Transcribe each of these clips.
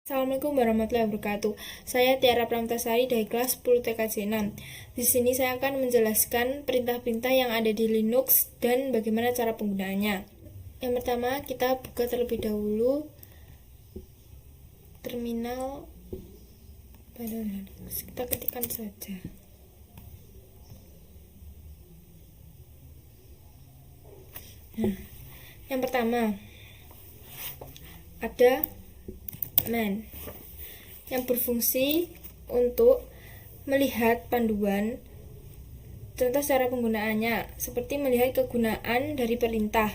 Assalamualaikum warahmatullahi wabarakatuh. Saya Tiara Pramtasari dari kelas 10 TKJ 6. Di sini saya akan menjelaskan perintah-perintah yang ada di Linux dan bagaimana cara penggunaannya. Yang pertama, kita buka terlebih dahulu terminal pada Linux. Kita ketikkan saja. Yang pertama, ada man yang berfungsi untuk melihat panduan contoh cara penggunaannya, seperti melihat kegunaan dari perintah.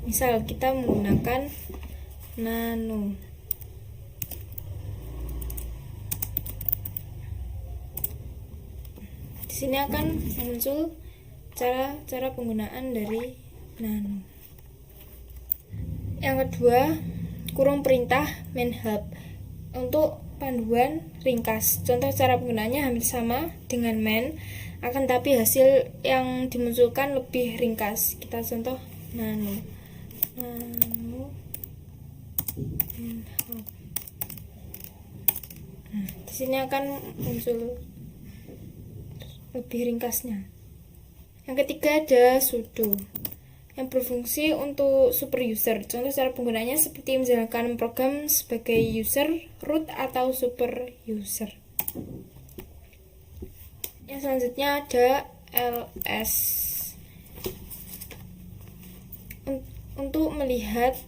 Misal kita menggunakan nano. Di sini akan muncul cara penggunaan dari nano. Yang kedua, kurung perintah manhub untuk panduan ringkas. Contoh cara penggunaannya hampir sama dengan man, akan tapi hasil yang dimunculkan lebih ringkas. Kita contoh nano manhub. Di sini akan muncul lebih ringkasnya. Yang ketiga ada sudo yang berfungsi untuk super user. Contoh cara penggunaannya seperti menjalankan program sebagai user, root, atau super user. Yang selanjutnya ada ls untuk melihat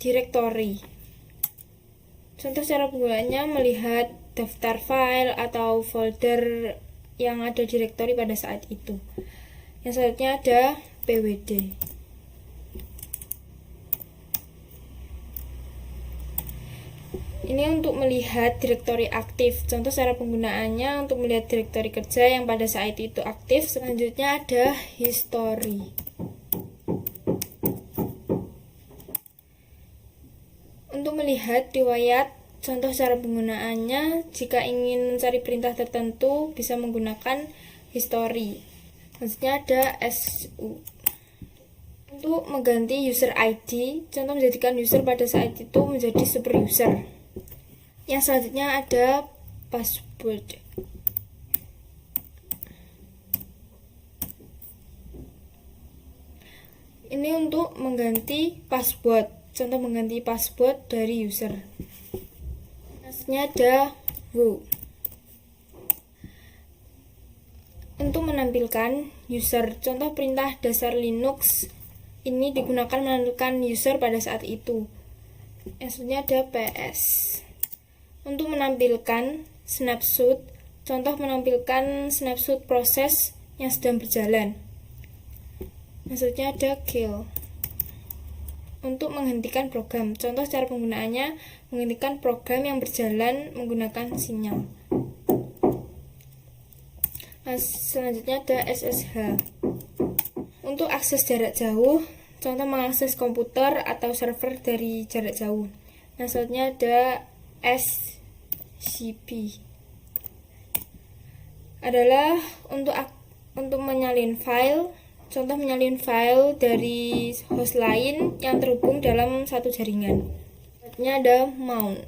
direktori. Contoh cara penggunaannya melihat daftar file atau folder yang ada direktori pada saat itu. Yang selanjutnya ada pwd. Ini untuk melihat direktori aktif. Contoh cara penggunaannya untuk melihat direktori kerja yang pada saat itu aktif. Selanjutnya ada history. Untuk melihat riwayat, contoh cara penggunaannya jika ingin mencari perintah tertentu bisa menggunakan history. Selanjutnya ada su untuk mengganti user ID, contoh menjadikan user pada saat itu menjadi super user. Yang selanjutnya ada password. Ini untuk mengganti password, contoh mengganti password dari user. Selanjutnya ada who untuk menampilkan user. Contoh perintah dasar Linux ini digunakan menampilkan user pada saat itu. Yang selanjutnya ada ps untuk menampilkan snapshot. Contoh menampilkan snapshot proses yang sedang berjalan. Yang selanjutnya ada kill untuk menghentikan program. Contoh cara penggunaannya menghentikan program yang berjalan menggunakan sinyal. Selanjutnya ada SSH untuk akses jarak jauh, contoh mengakses komputer atau server dari jarak jauh. Selanjutnya ada SCP adalah untuk menyalin file, contoh menyalin file dari host lain yang terhubung dalam satu jaringan. Selanjutnya ada mount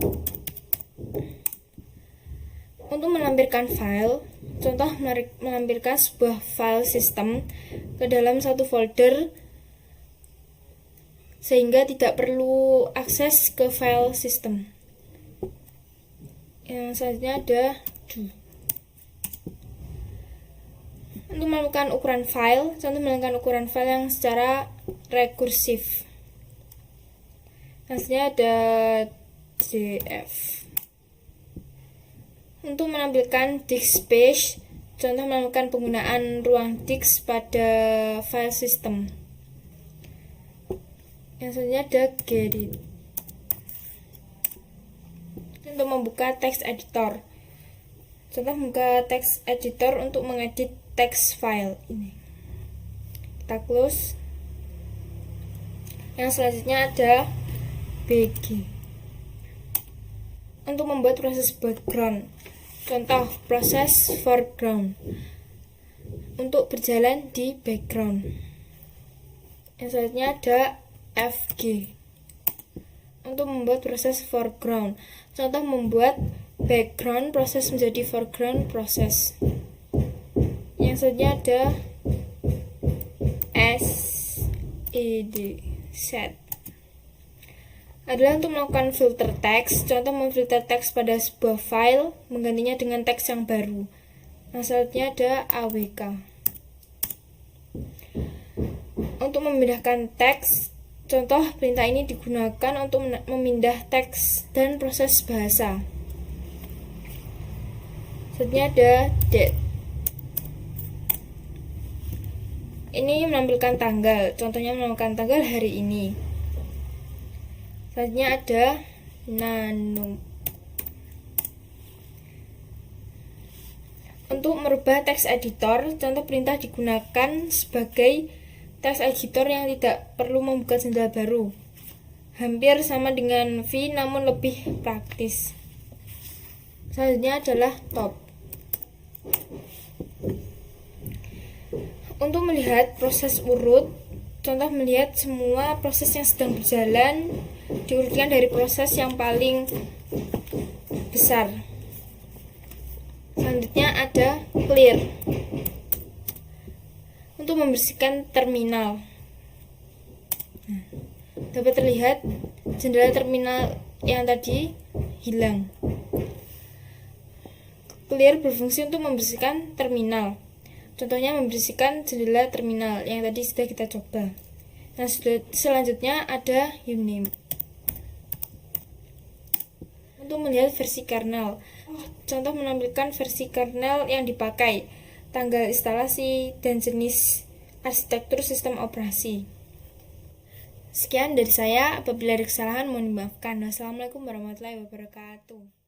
untuk melampirkan file, contoh melampirkan sebuah file system ke dalam satu folder sehingga tidak perlu akses ke file system. Yang selanjutnya ada do untuk melakukan ukuran file, contoh melakukan ukuran file yang secara rekursif. Selanjutnya ada df untuk menampilkan disk space, contoh melakukan penggunaan ruang disk pada file system. Yang selanjutnya ada gedit untuk membuka text editor. Contoh membuka text editor untuk mengedit text file ini. Kita close. Yang selanjutnya ada bg untuk membuat proses background. Contoh proses foreground untuk berjalan di background. Yang selanjutnya ada fg untuk membuat proses foreground. Contoh membuat background proses menjadi foreground proses. Yang selanjutnya ada set adalah untuk melakukan filter teks. Contoh memfilter teks pada sebuah file, menggantinya dengan teks yang baru. Nah, selanjutnya ada awk. Untuk memindahkan teks, contoh perintah ini digunakan untuk memindah teks dan proses bahasa. Selanjutnya ada date. Ini menampilkan tanggal, contohnya menampilkan tanggal hari ini. Selanjutnya ada nano. Untuk merubah teks editor, contoh perintah digunakan sebagai teks editor yang tidak perlu membuka jendela baru. Hampir sama dengan V namun lebih praktis. Selanjutnya adalah top. Untuk melihat proses urut, contoh melihat semua proses yang sedang berjalan diurutkan dari proses yang paling besar. Selanjutnya ada clear. Untuk membersihkan terminal. Dapat terlihat jendela terminal yang tadi hilang. Clear berfungsi untuk membersihkan terminal. Contohnya membersihkan jendela terminal yang tadi sudah kita coba. Nah, selanjutnya ada uname. Untuk melihat versi kernel, contoh menampilkan versi kernel yang dipakai, tanggal instalasi, dan jenis arsitektur sistem operasi. Sekian dari saya, apabila ada kesalahan mohon dimaafkan. Wassalamualaikum warahmatullahi wabarakatuh.